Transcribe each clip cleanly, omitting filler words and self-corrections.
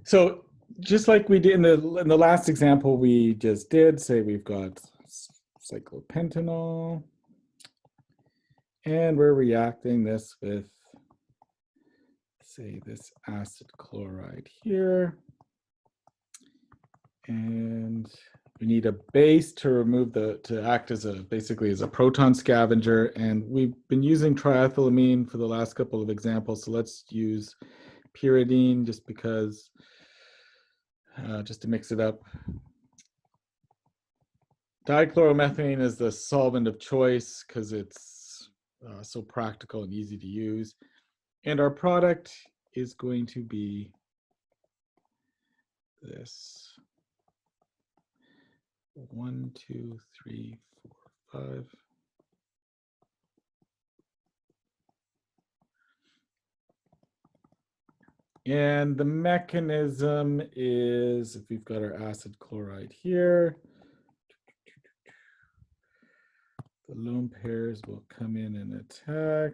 So just like we did in the last example we just did, say we've got cyclopentanol, and we're reacting this with, say, this acid chloride here. And we need a base to remove to act as basically as a proton scavenger. And we've been using triethylamine for the last couple of examples. So let's use pyridine just because, just to mix it up. Dichloromethane is the solvent of choice because it's so practical and easy to use. And our product is going to be this. 1, 2, 3, 4, 5. And the mechanism is, if we've got our acid chloride here, the lone pairs will come in and attack.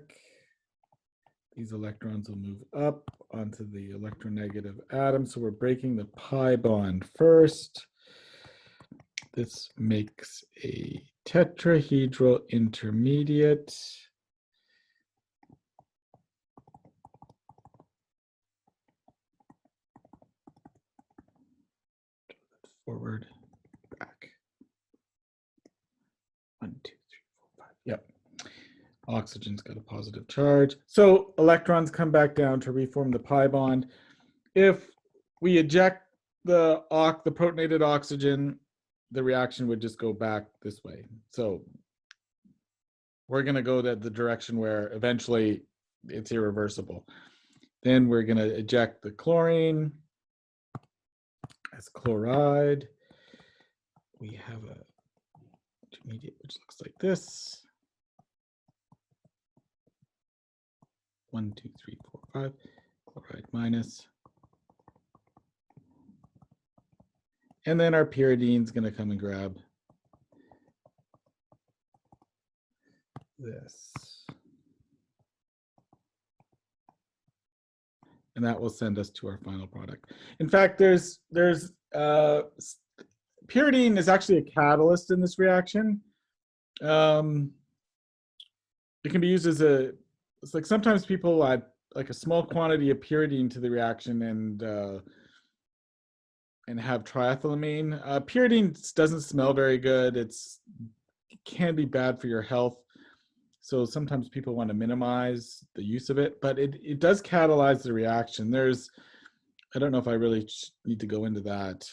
These electrons will move up onto the electronegative atom. So we're breaking the pi bond first. This makes a tetrahedral intermediate. Forward, back. 1, 2, 3, 4, 5. Yep. Oxygen's got a positive charge. So electrons come back down to reform the pi bond. If we eject the protonated oxygen, the reaction would just go back this way. So we're going to go to the direction where eventually it's irreversible. Then we're going to eject the chlorine as chloride. We have a intermediate which looks like this. 1, 2, 3, 4, 5. Chloride minus. And then our pyridine is going to come and grab this. And that will send us to our final product. In fact, pyridine is actually a catalyst in this reaction. It can be used as it's like sometimes people add like a small quantity of pyridine to the reaction and have triethylamine. Pyridine doesn't smell very good. It can be bad for your health. So sometimes people want to minimize the use of it, but it does catalyze the reaction. I don't know if I really need to go into that,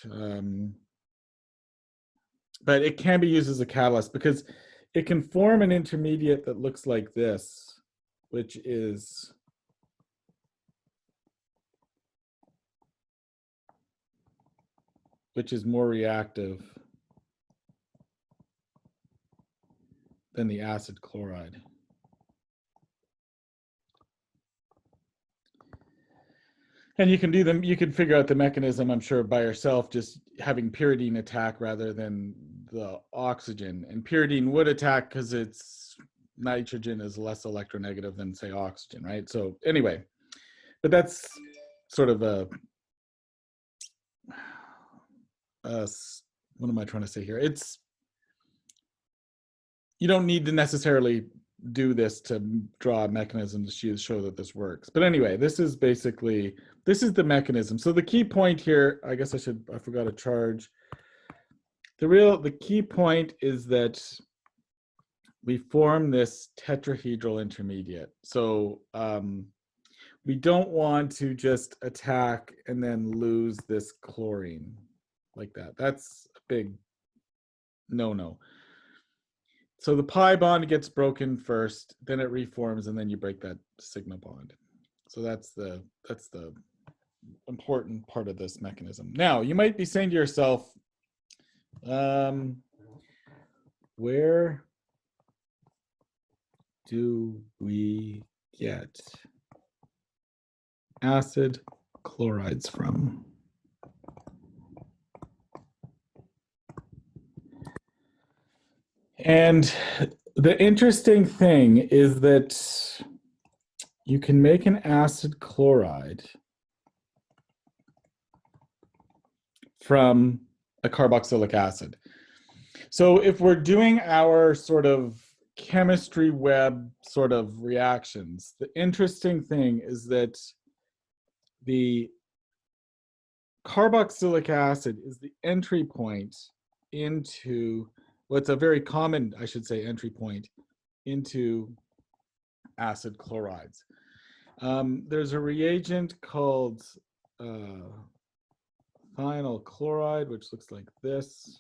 but it can be used as a catalyst because it can form an intermediate that looks like this, which is more reactive than the acid chloride. And you can figure out the mechanism, I'm sure, by yourself, just having pyridine attack rather than the oxygen. And pyridine would attack because its nitrogen is less electronegative than, say, oxygen, right? So anyway, but that's sort of what am I trying to say here? You don't need to necessarily do this to draw a mechanism to show that this works. But anyway, this is the mechanism. So the key point here, I guess I forgot a charge. The key point is that we form this tetrahedral intermediate. So we don't want to just attack and then lose this chlorine like that. That's a big no-no. So the pi bond gets broken first, then it reforms, and then you break that sigma bond. So that's the important part of this mechanism. Now, you might be saying to yourself, where do we get acid chlorides from? And the interesting thing is that you can make an acid chloride from a carboxylic acid. So if we're doing our sort of chemistry web sort of reactions, the interesting thing is that the carboxylic acid is the entry point into what's a very common, I should say, entry point into acid chlorides. There's a reagent called thionyl chloride, which looks like this.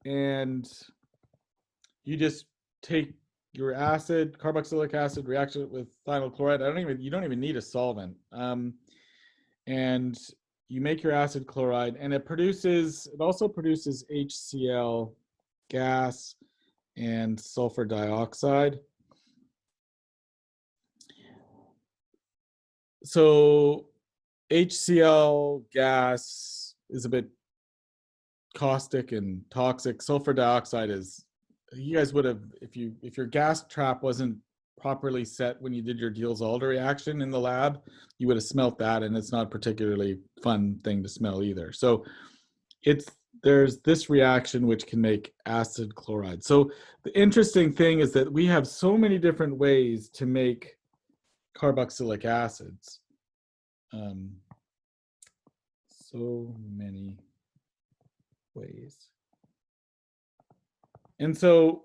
And you just take your acid, carboxylic acid, react it with thionyl chloride. You don't even need a solvent. And you make your acid chloride, and it also produces HCl gas and sulfur dioxide. So HCl gas is a bit caustic and toxic. Sulfur dioxide is, you guys would have, if your gas trap wasn't properly set when you did your Diels-Alder reaction in the lab, you would have smelt that, and it's not a particularly fun thing to smell either. So there's this reaction which can make acid chloride. So the interesting thing is that we have so many different ways to make carboxylic acids. So many ways. And so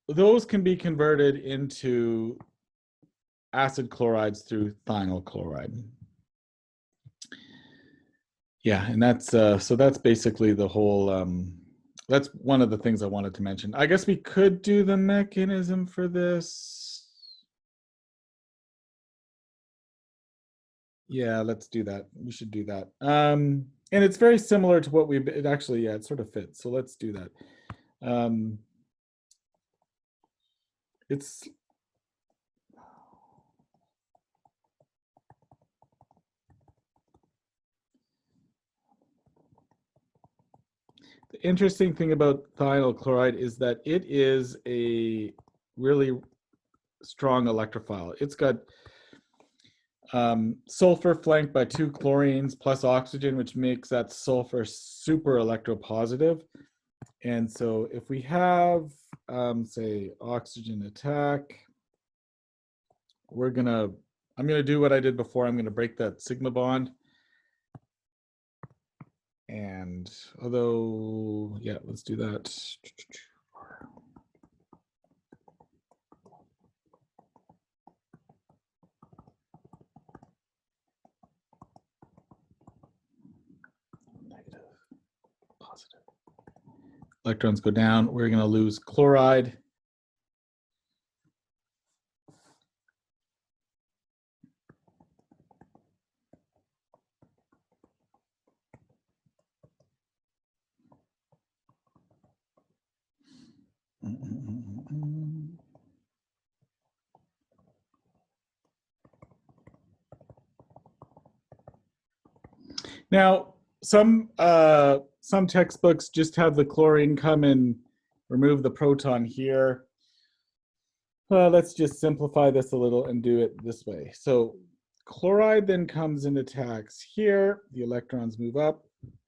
those can be converted into acid chlorides through thionyl chloride. Yeah, and that's so that's basically the whole, that's one of the things I wanted to mention. I guess we could do the mechanism for this. Yeah, let's do that. We should do that. And it's very similar to what it actually, yeah, it sort of fits. So let's do that. It's the interesting thing about thionyl chloride is that it is a really strong electrophile. It's got sulfur flanked by 2 chlorines plus oxygen, which makes that sulfur super electropositive. And so if we have, say, oxygen attack, I'm gonna do what I did before. I'm gonna break that sigma bond. And although, yeah, let's do that. Negative, positive. Electrons go down. We're going to lose chloride. Now, some textbooks just have the chlorine come and remove the proton here. Let's just simplify this a little and do it this way. So chloride then comes and attacks here. The electrons move up,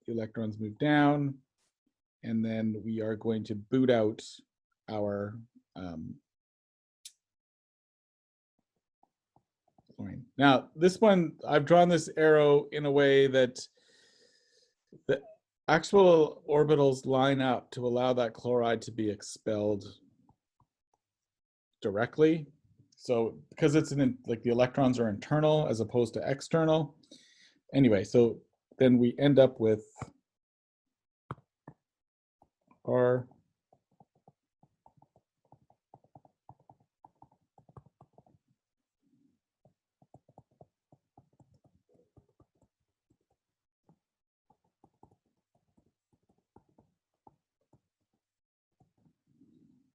the electrons move down, and then we are going to boot out our chlorine. Now, this one, I've drawn this arrow in a way that the actual orbitals line up to allow that chloride to be expelled directly. So because it's like the electrons are internal as opposed to external. Anyway, so then we end up with R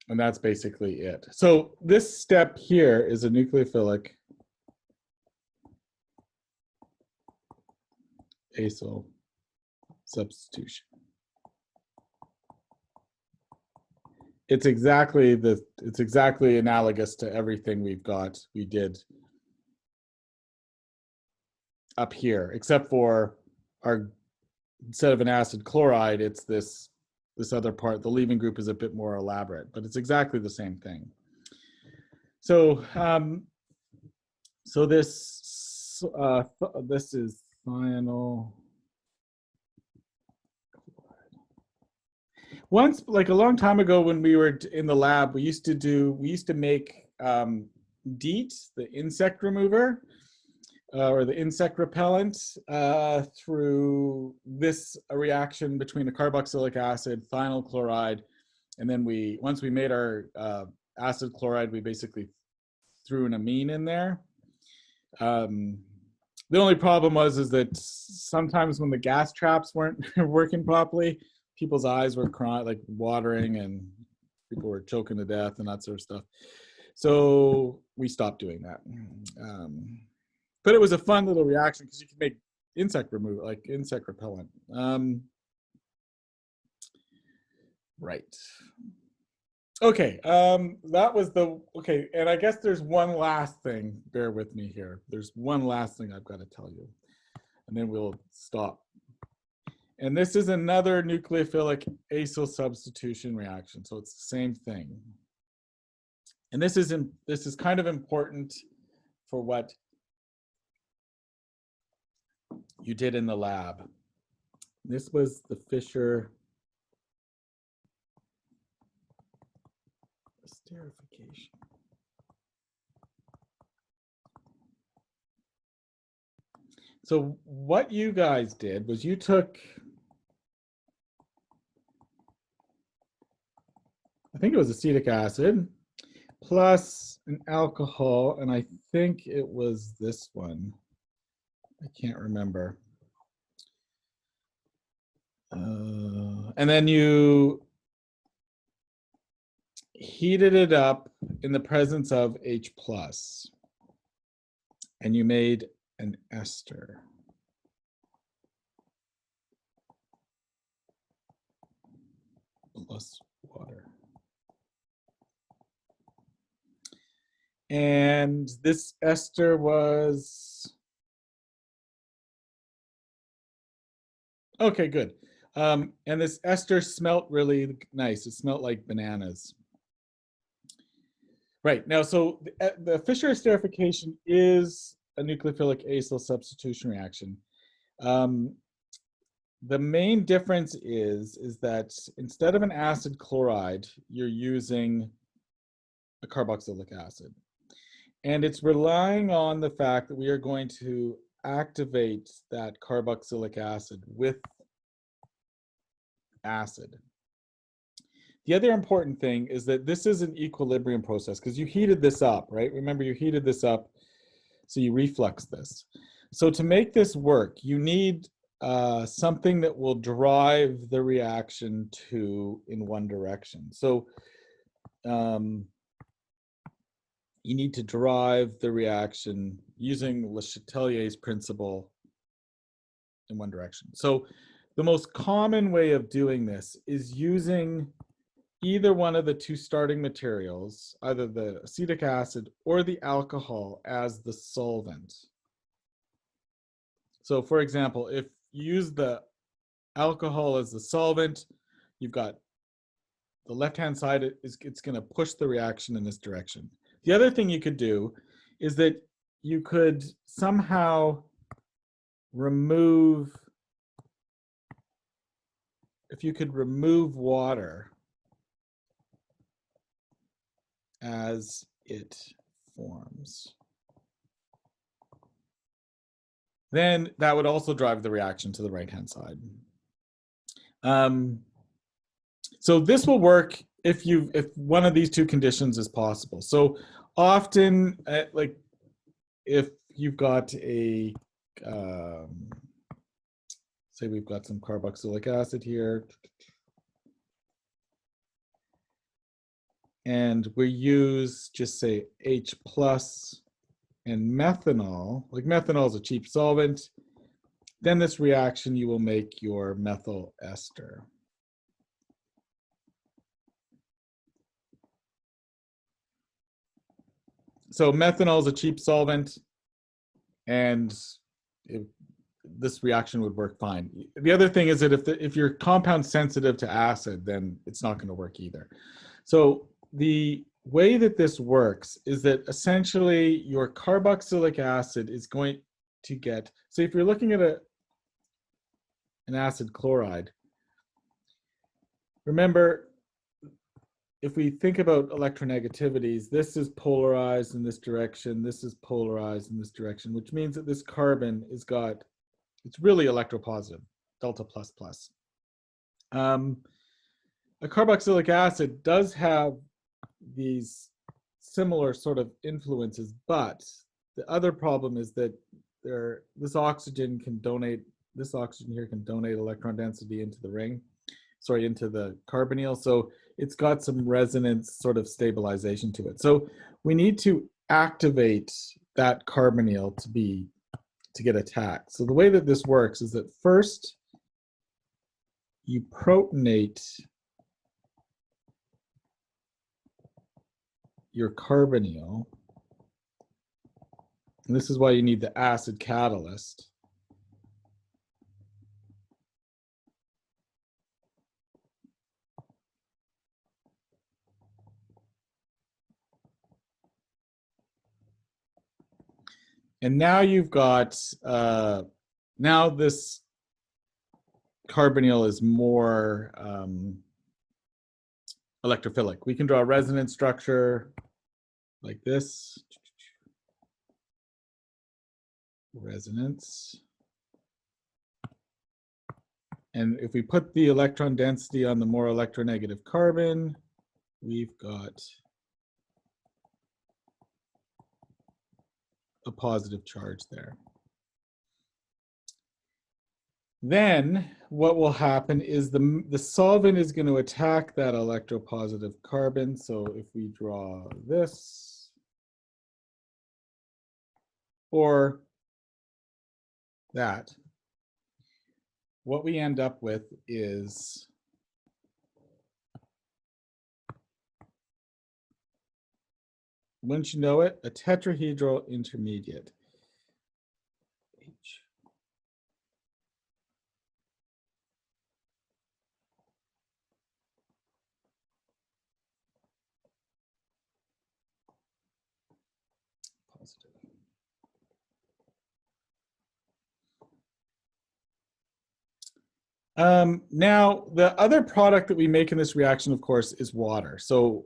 and that's basically it. So this step here is a nucleophilic acyl substitution. It's exactly analogous to everything we did up here, except for our, instead of an acid chloride, it's this other part. The leaving group is a bit more elaborate, but it's exactly the same thing. So so this is thionyl. Once, like a long time ago, when we were in the lab, we used to make DEET, the insect remover, or the insect repellent, through this reaction between the carboxylic acid, thionyl chloride, and then once we made our acid chloride, we basically threw an amine in there. The only problem is that sometimes when the gas traps weren't working properly, people's eyes were crying, like watering, and people were choking to death and that sort of stuff. So we stopped doing that. But it was a fun little reaction because you could make insect removal, like insect repellent. Right. Okay, that was okay, and I guess there's one last thing, bear with me here. There's one last thing I've got to tell you, and then we'll stop. And this is another nucleophilic acyl substitution reaction, so it's the same thing. And this is kind of important for what you did in the lab. This was the Fischer Esterification. So what you guys did was you took, I think it was acetic acid, plus an alcohol, and I think it was this one. I can't remember. And then you heated it up in the presence of H+, and you made an ester. Plus water. And this ester was, okay, good. And this ester smelt really nice. It smelt like bananas. Right, now, so the Fischer esterification is a nucleophilic acyl substitution reaction. The main difference is that instead of an acid chloride, you're using a carboxylic acid. And it's relying on the fact that we are going to activate that carboxylic acid with acid. The other important thing is that this is an equilibrium process because you heated this up, right? Remember, you heated this up, so you reflux this. So to make this work, you need something that will drive the reaction in one direction. So you need to drive the reaction using Le Chatelier's principle in one direction. So the most common way of doing this is using either one of the two starting materials, either the acetic acid or the alcohol, as the solvent. So for example, if you use the alcohol as the solvent, you've got the left-hand side, it's going to push the reaction in this direction. The other thing you could do is that you could somehow remove, if you could remove water as it forms, then that would also drive the reaction to the right-hand side. So this will work if one of these two conditions is possible. So often, like if you've got say we've got some carboxylic acid here, and we use just say H+ and methanol, like methanol is a cheap solvent, then this reaction you will make your methyl ester. So methanol is a cheap solvent, and this reaction would work fine. The other thing is that if your compound's sensitive to acid, then it's not going to work either. So the way that this works is that essentially your carboxylic acid is going to get, so if you're looking at an acid chloride, remember, if we think about electronegativities, this is polarized in this direction, this is polarized in this direction, which means that this carbon is got, it's really electropositive, delta plus plus. A carboxylic acid does have these similar sort of influences, but the other problem is that this oxygen here can donate electron density into the ring, sorry, into the carbonyl. So it's got some resonance sort of stabilization to it. So we need to activate that carbonyl to get attacked. So the way that this works is that first you protonate your carbonyl, and this is why you need the acid catalyst. And now you've got, now this carbonyl is more electrophilic. We can draw a resonance structure like this. Resonance. And if we put the electron density on the more electronegative carbon, we've got a positive charge there. Then what will happen is the solvent is going to attack that electropositive carbon. So if we draw this, or that, what we end up with is wouldn't you know it, a tetrahedral intermediate. H. Positive. Now, the other product that we make in this reaction, of course, is water. So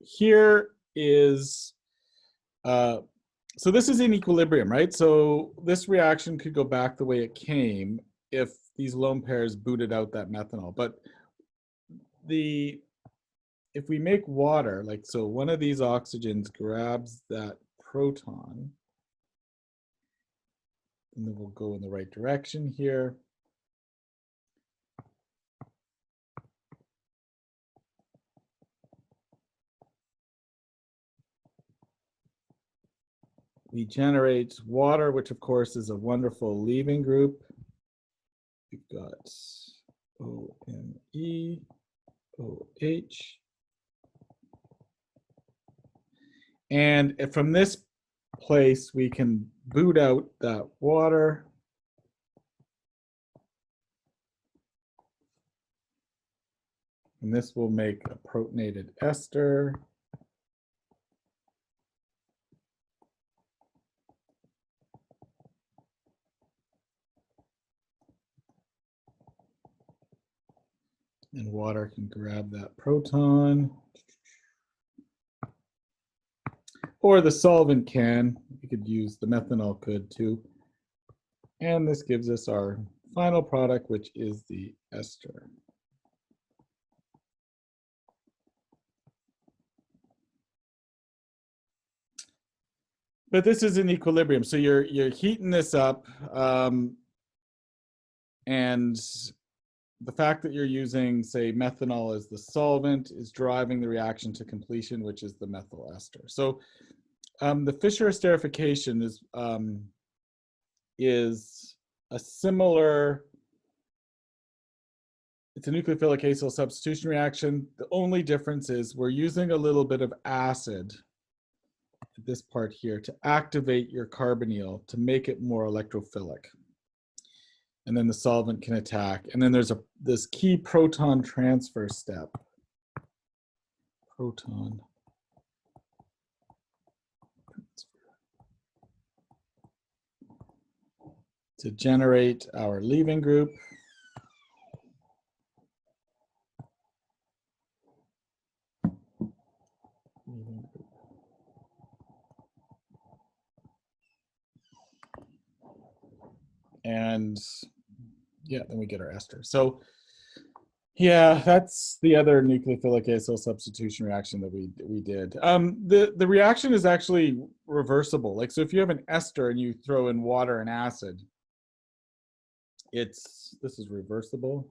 here is, so this is in equilibrium, right? So this reaction could go back the way it came if these lone pairs booted out that methanol. But if we make water, like, so one of these oxygens grabs that proton, and then we'll go in the right direction here. We generate water, which of course is a wonderful leaving group. We've got OMe, OH. And from this place, we can boot out that water. And this will make a protonated ester. And water can grab that proton. Or the solvent can. You could use, the methanol could too. And this gives us our final product, which is the ester. But this is in equilibrium. So you're heating this up. And the fact that you're using, say, methanol as the solvent is driving the reaction to completion, which is the methyl ester. So the Fischer esterification is a similar, it's a nucleophilic acyl substitution reaction. The only difference is we're using a little bit of acid this part here, to activate your carbonyl to make it more electrophilic. And then the solvent can attack. And then there's this key proton transfer step. Proton transfer. To generate our leaving group. And yeah, then we get our ester. So yeah, that's the other nucleophilic acyl substitution reaction that we did. The reaction is actually reversible. Like, so if you have an ester and you throw in water and acid, this is reversible.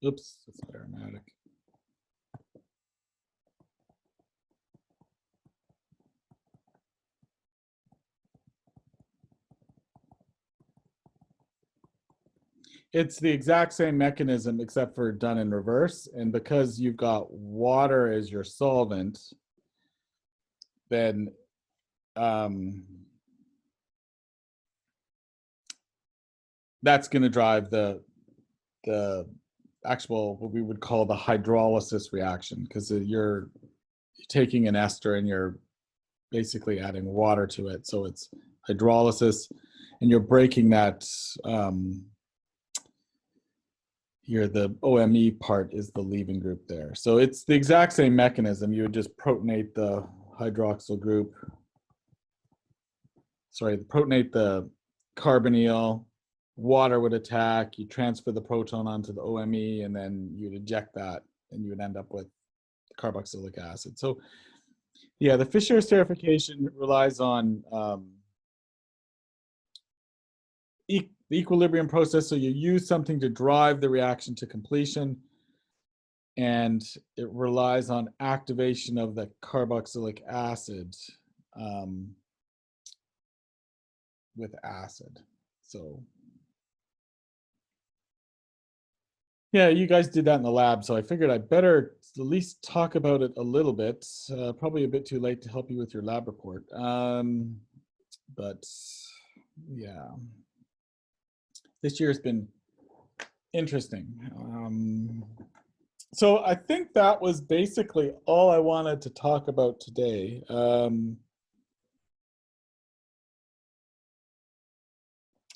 Oops, that's not aromatic. It's the exact same mechanism except for done in reverse. And because you've got water as your solvent, then that's going to drive the actual, what we would call the hydrolysis reaction, because you're taking an ester and you're basically adding water to it. So it's hydrolysis, and you're breaking that, here the OME part is the leaving group there. So it's the exact same mechanism. You would just protonate the hydroxyl group, protonate the carbonyl, water would attack, you transfer the proton onto the OME, and then you'd eject that, and you would end up with carboxylic acid. So yeah, the Fischer esterification relies on the equilibrium process. So you use something to drive the reaction to completion, and it relies on activation of the carboxylic acid with acid. So yeah, you guys did that in the lab, so I figured I'd better at least talk about it a little bit. Probably a bit too late to help you with your lab report. But yeah, this year has been interesting. So I think that was basically all I wanted to talk about today. I'm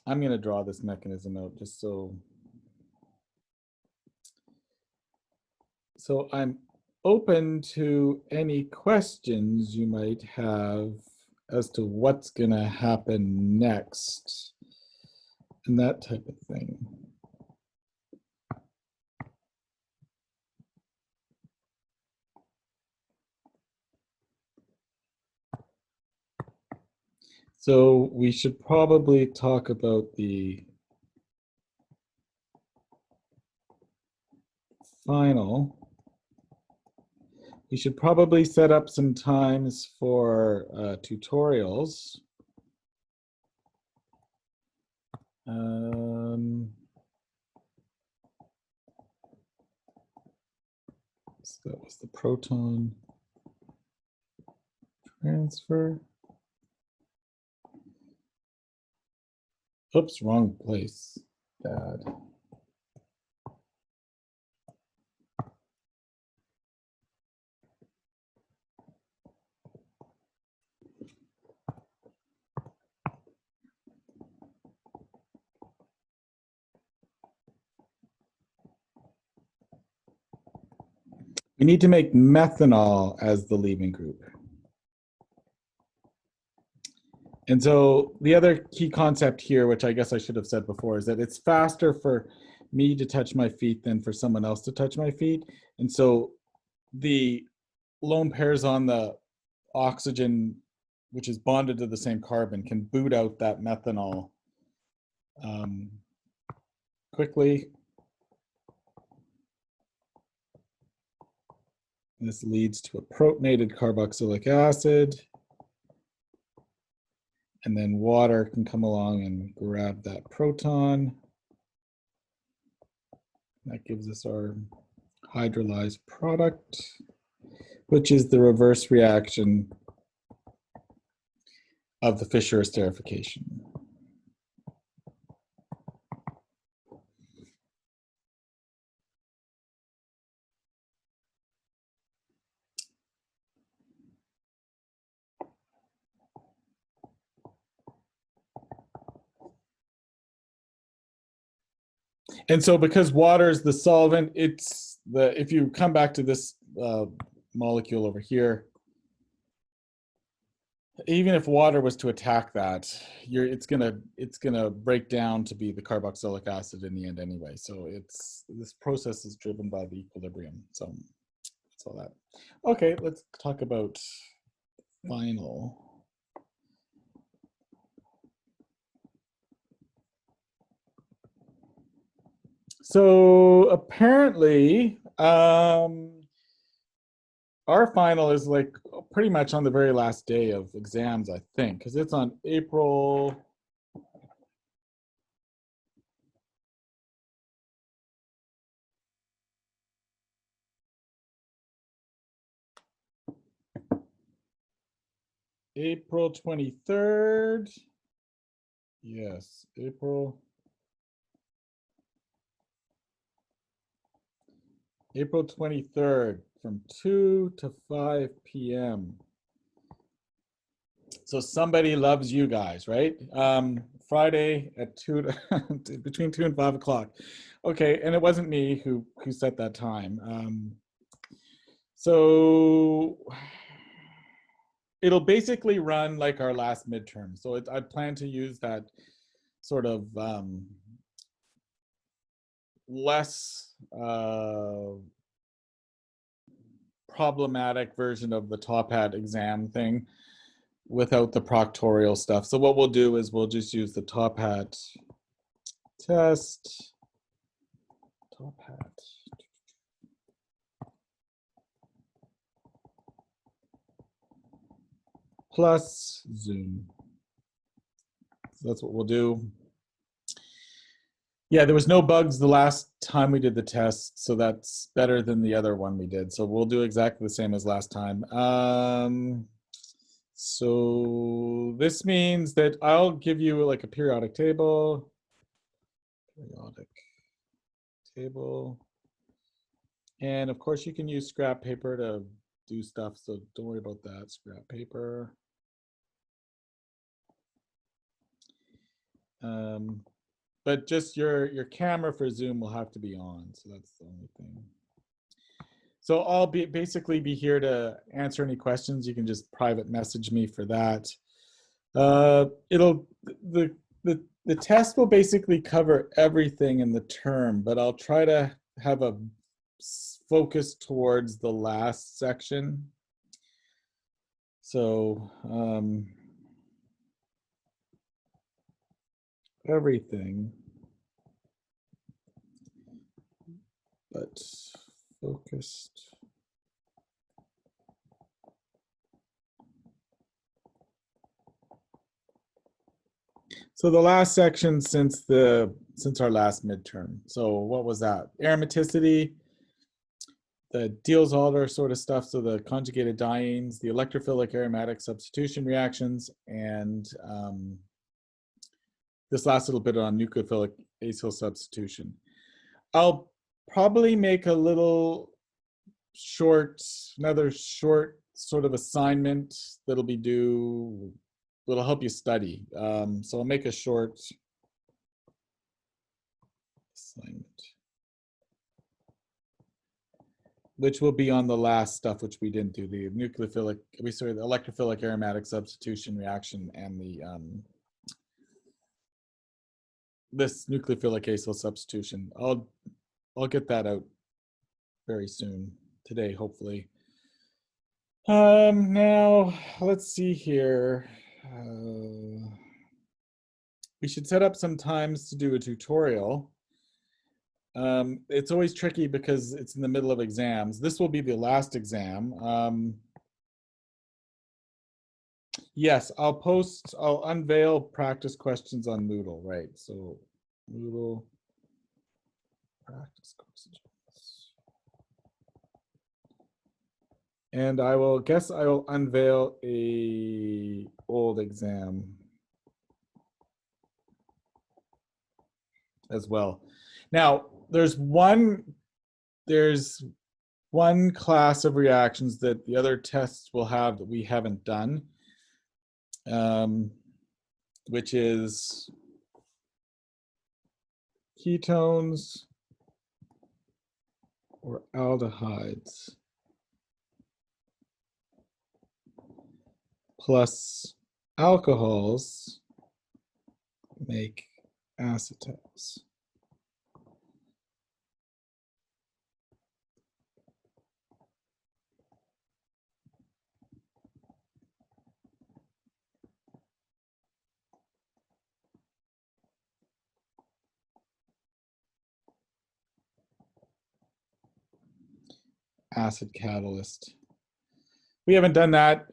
going to draw this mechanism out just so I'm open to any questions you might have as to what's going to happen next and that type of thing. So we should probably talk about the final. We should probably set up some times for tutorials. So that was the proton transfer. Oops, wrong place. Bad. We need to make methanol as the leaving group. And so the other key concept here, which I guess I should have said before, is that it's faster for me to touch my feet than for someone else to touch my feet. And so the lone pairs on the oxygen, which is bonded to the same carbon, can boot out that methanol quickly. This leads to a protonated carboxylic acid. And then water can come along and grab that proton. That gives us our hydrolyzed product, which is the reverse reaction of the Fischer esterification. And so because water is the solvent, it's the, if you come back to this molecule over here, even if water was to attack that, it's gonna break down to be the carboxylic acid in the end anyway. So this process is driven by the equilibrium. So that's all that. Okay, let's talk about final. So apparently, our final is like pretty much on the very last day of exams, I think, because it's on April. April 23rd. Yes, April 23rd from 2 to 5 p.m. So somebody loves you guys, right? Friday at 2 to, between 2 and 5 o'clock. Okay, and it wasn't me who set that time. So it'll basically run like our last midterm. So I plan to use that sort of less problematic version of the top hat exam thing without the proctorial stuff. So what we'll do is we'll just use the top hat test, top hat. Plus Zoom. So that's what we'll do. Yeah, there was no bugs the last time we did the test, so that's better than the other one we did. So we'll do exactly the same as last time. So this means that I'll give you like a periodic table. Periodic table. And of course you can use scrap paper to do stuff, so don't worry about that, scrap paper. But just your camera for Zoom will have to be on, so that's the only thing. So I'll basically be here to answer any questions. You can just private message me for that. The test will basically cover everything in the term, but I'll try to have a focus towards the last section. So everything, but focused. So the last section since our last midterm. So what was that? Aromaticity, the Diels-Alder sort of stuff. So the conjugated dienes, the electrophilic aromatic substitution reactions, and this last little bit on nucleophilic acyl substitution. I'll probably make a little another short sort of assignment that'll be due, that'll help you study. So I'll make a short assignment, which will be on the last stuff which we didn't do, the the electrophilic aromatic substitution reaction and the this nucleophilic acyl substitution. I'll get that out very soon, today, hopefully. Now, let's see here. We should set up some times to do a tutorial. It's always tricky because it's in the middle of exams. This will be the last exam. Yes, I'll unveil practice questions on Moodle, right? So Moodle practice questions. And I will unveil a old exam as well. Now, there's one class of reactions that the other tests will have that we haven't done, which is ketones or aldehydes plus alcohols make acetals. Acid catalyst. We haven't done that.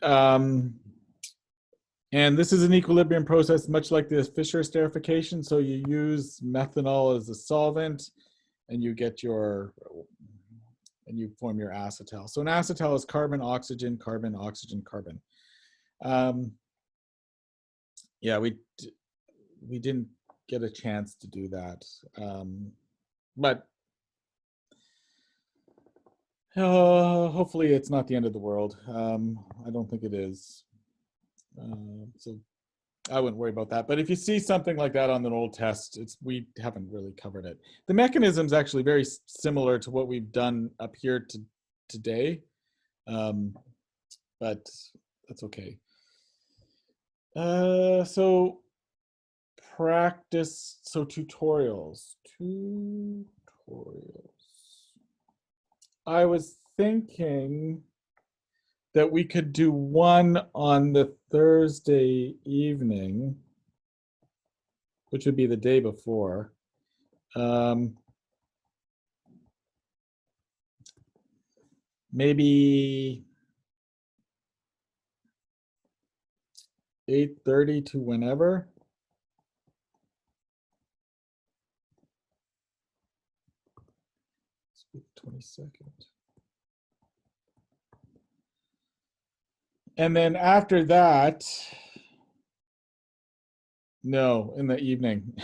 And this is an equilibrium process, much like the Fischer esterification. So you use methanol as a solvent, and you form your acetal. So an acetal is carbon, oxygen, carbon, oxygen, carbon. Yeah, we didn't get a chance to do that, but hopefully it's not the end of the world. I don't think it is. So I wouldn't worry about that. But if you see something like that on an old test, we haven't really covered it. The mechanism is actually very similar to what we've done up here today, but that's okay. So practice, so tutorials. I was thinking that we could do one on the Thursday evening, which would be the day before. Maybe 8:30 to whenever. Let's be the 22nd. And then after that, no, in the evening.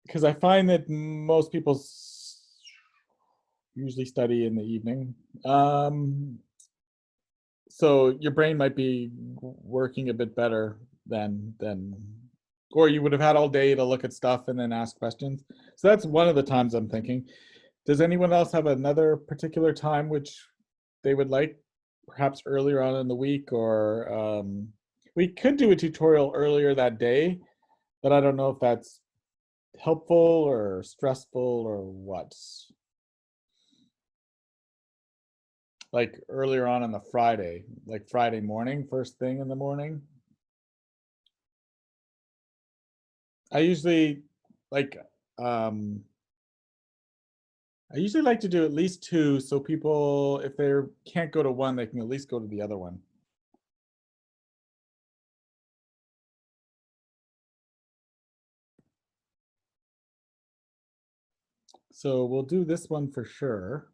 Because I find that most people usually study in the evening. So your brain might be working a bit better than, or you would have had all day to look at stuff and then ask questions. So that's one of the times I'm thinking. Does anyone else have another particular time which they would like, perhaps earlier on in the week, or we could do a tutorial earlier that day, but I don't know if that's helpful or stressful or what. Like earlier on the Friday, like Friday morning, first thing in the morning. I usually like to do at least two, so people, if they can't go to one, they can at least go to the other one. So we'll do this one for sure.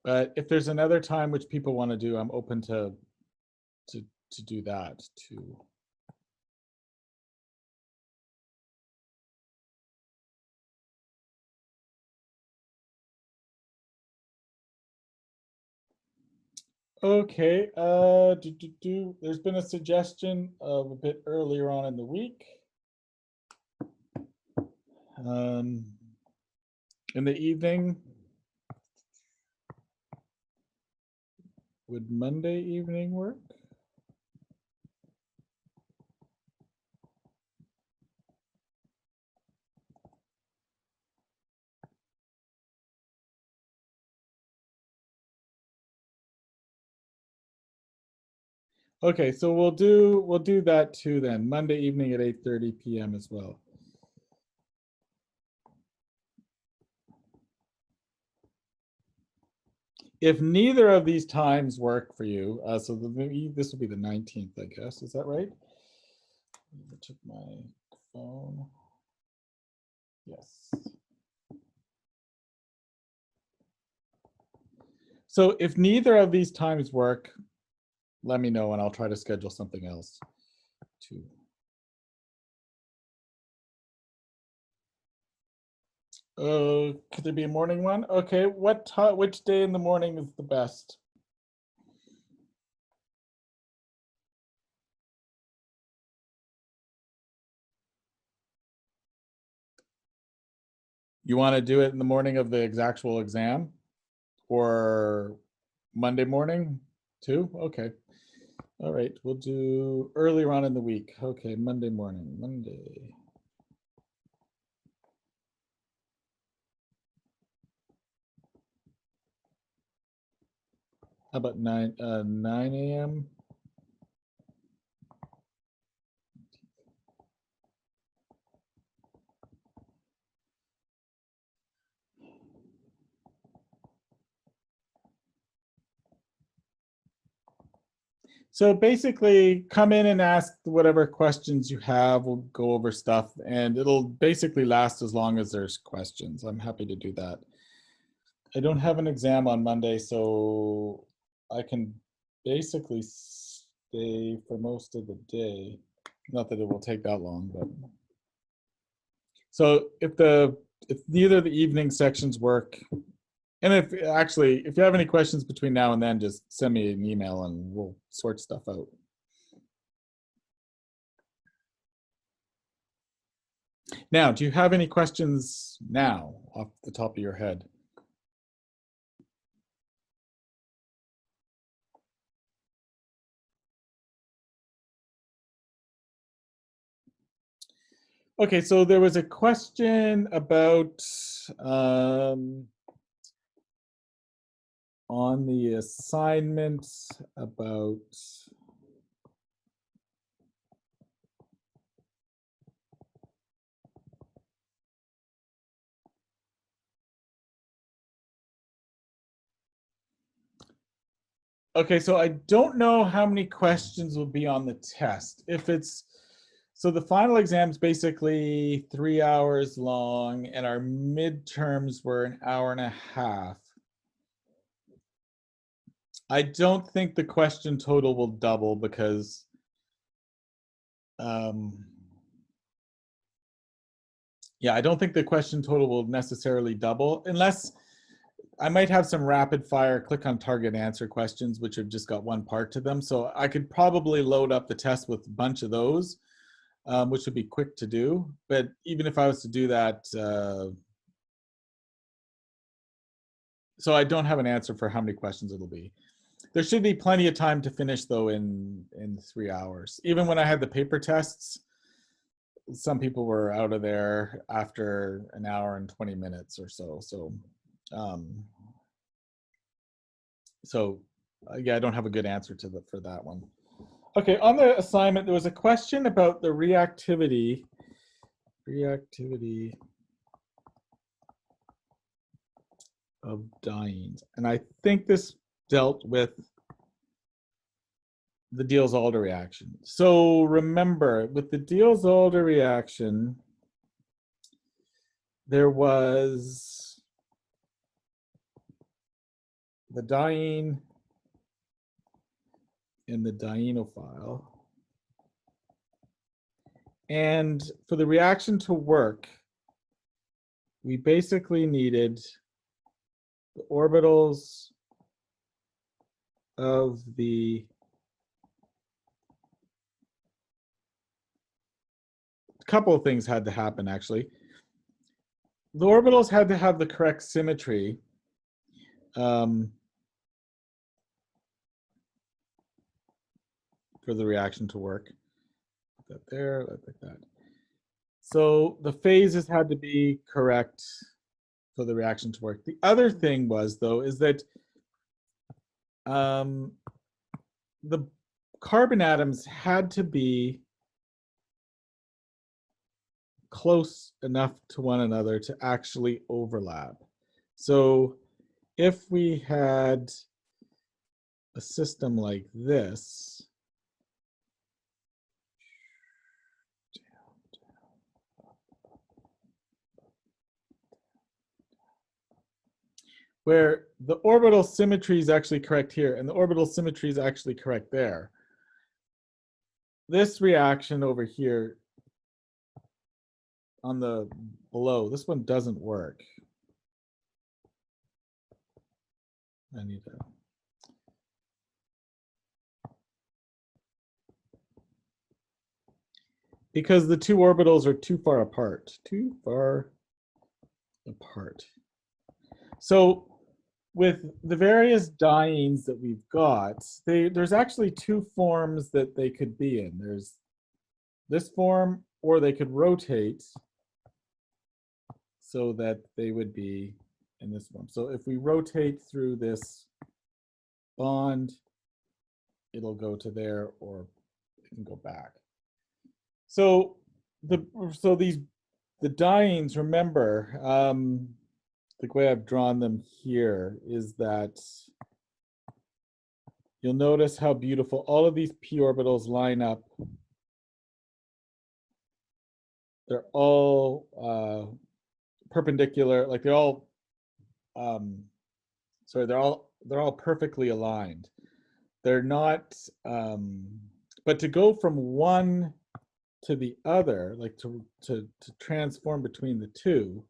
But if there's another time which people want to do, I'm open to do that too. Okay, there's been a suggestion of a bit earlier on in the week. In the evening, Would Monday evening work? Okay, so we'll do that too then. Monday evening at 8:30 p.m. as well. If neither of these times work for you, so this will be the 19th, I guess. Is that right? I took my phone. Yes. So if neither of these times work, let me know and I'll try to schedule something else too. Could there be a morning one? Okay, which day in the morning is the best? You want to do it in the morning of the actual exam or Monday morning too? Okay. All right, we'll do earlier on in the week. Okay, Monday morning, Monday. How about 9 a.m.? So basically, come in and ask whatever questions you have. We'll go over stuff, and it'll basically last as long as there's questions. I'm happy to do that. I don't have an exam on Monday, so I can basically stay for most of the day. Not that it will take that long, but so if neither of the evening sections work, and if you have any questions between now and then, just send me an email and we'll sort stuff out. Now, do you have any questions now off the top of your head? Okay, so there was a question about on the assignment about okay, so I don't know how many questions will be on the test. If it's so the final exam is basically 3 hours long and our midterms were an hour and a half. I don't think the question total will double because yeah, I don't think the question total will necessarily double unless I might have some rapid fire click on target answer questions, which have just got one part to them. So I could probably load up the test with a bunch of those, which would be quick to do. But even if I was to do that, so I don't have an answer for how many questions it'll be. There should be plenty of time to finish though in 3 hours. Even when I had the paper tests, some people were out of there after an hour and 20 minutes or so. So yeah, I don't have a good answer for that one. Okay, on the assignment, there was a question about the reactivity of dienes. And I think this dealt with the Diels-Alder reaction. So remember, with the Diels-Alder reaction, there was the diene and the dienophile. And for the reaction to work, we basically needed the orbitals of the couple of things had to happen actually. The orbitals had to have the correct symmetry. for the reaction to work. Put that there, like that. So the phases had to be correct for the reaction to work. The other thing was, though, is that the carbon atoms had to be close enough to one another to actually overlap. So if we had a system like this, where the orbital symmetry is actually correct here and the orbital symmetry is actually correct there, this reaction over here on the below, this one doesn't work. I need to. Because the two orbitals are too far apart. Too far apart. So with the various dienes that we've got, there's actually two forms that they could be in. There's this form, or they could rotate so that they would be in this form. So if we rotate through this bond, it'll go to there, or it can go back. So the dienes, remember, the way I've drawn them here is that you'll notice how beautiful all of these p orbitals line up. They're all perpendicular, like they're all they're all perfectly aligned. They're not, but to go from one to the other, like to transform between the two,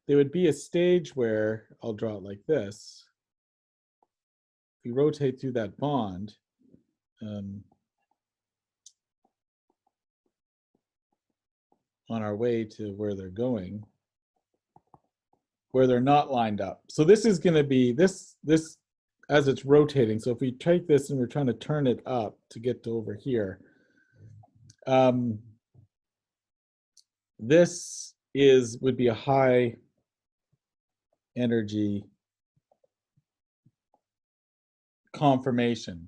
there would be a stage where, I'll draw it like this. If we rotate through that bond, on our way to where they're going, where they're not lined up. So this is going to be this as it's rotating. So if we take this and we're trying to turn it up to get to over here, this would be a high energy conformation,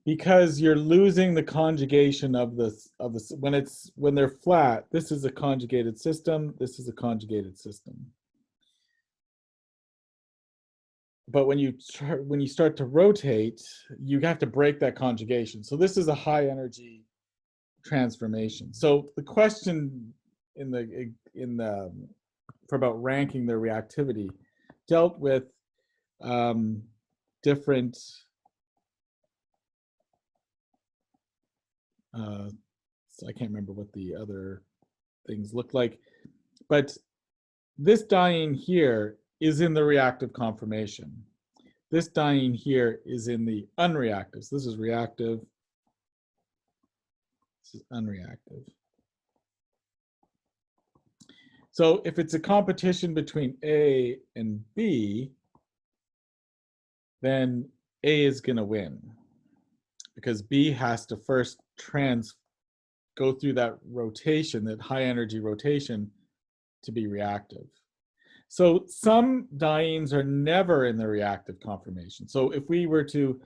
because you're losing the conjugation of this when they're flat. This is a conjugated system, this is a conjugated system. But when you start to rotate, you have to break that conjugation. So this is a high energy transformation. So the question for about ranking their reactivity dealt with different so I can't remember what the other things look like, but this diene here is in the reactive conformation. This diene here is in the unreactive. So this is reactive, this is unreactive. So if it's a competition between A and B, then A is going to win, because B has to first go through that rotation, that high energy rotation, to be reactive. So some dienes are never in the reactive conformation. So if we were to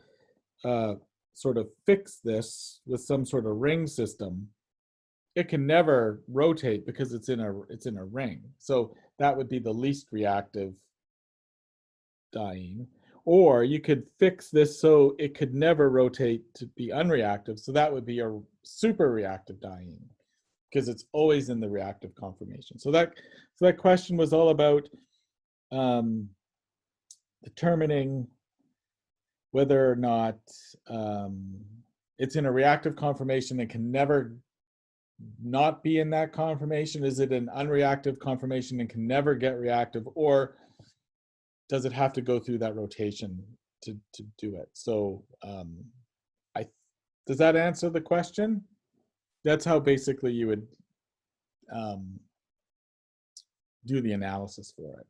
sort of fix this with some sort of ring system, it can never rotate because it's in a ring. So that would be the least reactive diene. Or you could fix this so it could never rotate to be unreactive. So that would be a super reactive diene, because it's always in the reactive conformation. So that question was all about determining whether or not it's in a reactive conformation and can never not be in that conformation. Is it an unreactive conformation and can never get reactive, or does it have to go through that rotation to do it? So does that answer the question? That's how basically you would do the analysis for it.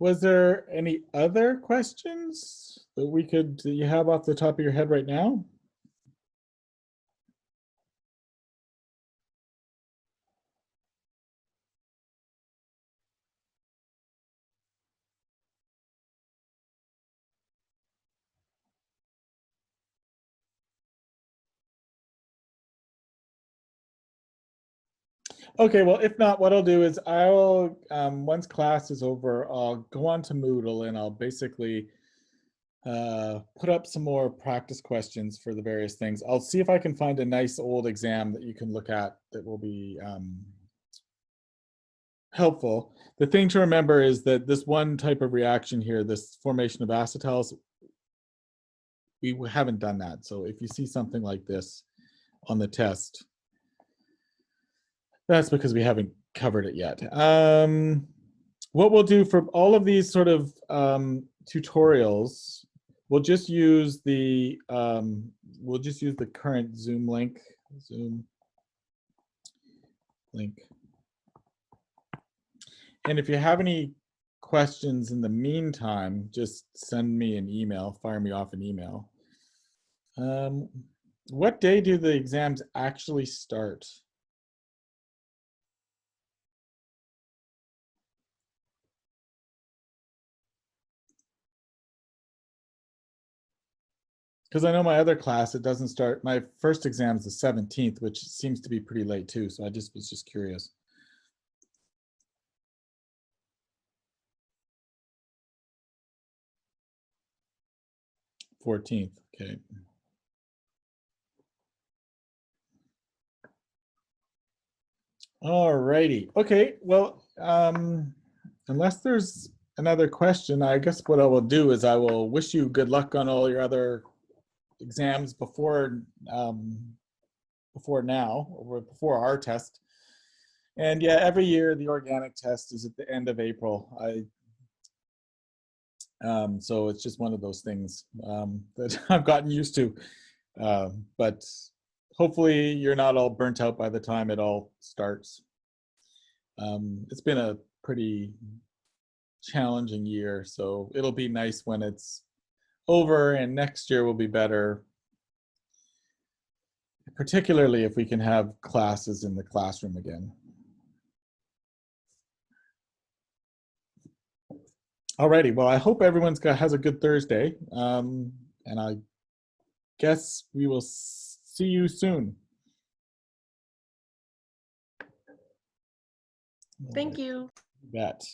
Was there any other questions that you have off the top of your head right now? Okay, well, if not, what I'll do is I'll, once class is over, I'll go on to Moodle and I'll basically put up some more practice questions for the various things. I'll see if I can find a nice old exam that you can look at that will be helpful. The thing to remember is that this one type of reaction here, this formation of acetals, we haven't done that. So if you see something like this on the test, that's because we haven't covered it yet. What we'll do for all of these sort of tutorials, we'll just use the current Zoom link. And if you have any questions in the meantime, just send me an email, fire me off an email. What day do the exams actually start? Because I know my other class, it doesn't start, my first exam is the 17th, which seems to be pretty late too. So I was just curious. $14th, okay. All righty, okay, well, unless there's another question, I guess what I will do is I will wish you good luck on all your other exams before now, or before our test. And yeah, every year the organic test is at the end of April. So it's just one of those things that I've gotten used to. But hopefully you're not all burnt out by the time it all starts. It's been a pretty challenging year, so it'll be nice when it's over, and next year will be better, particularly if we can have classes in the classroom again. Alrighty, well, I hope everyone's has a good Thursday, and I guess we will see you soon. Thank you. You bet.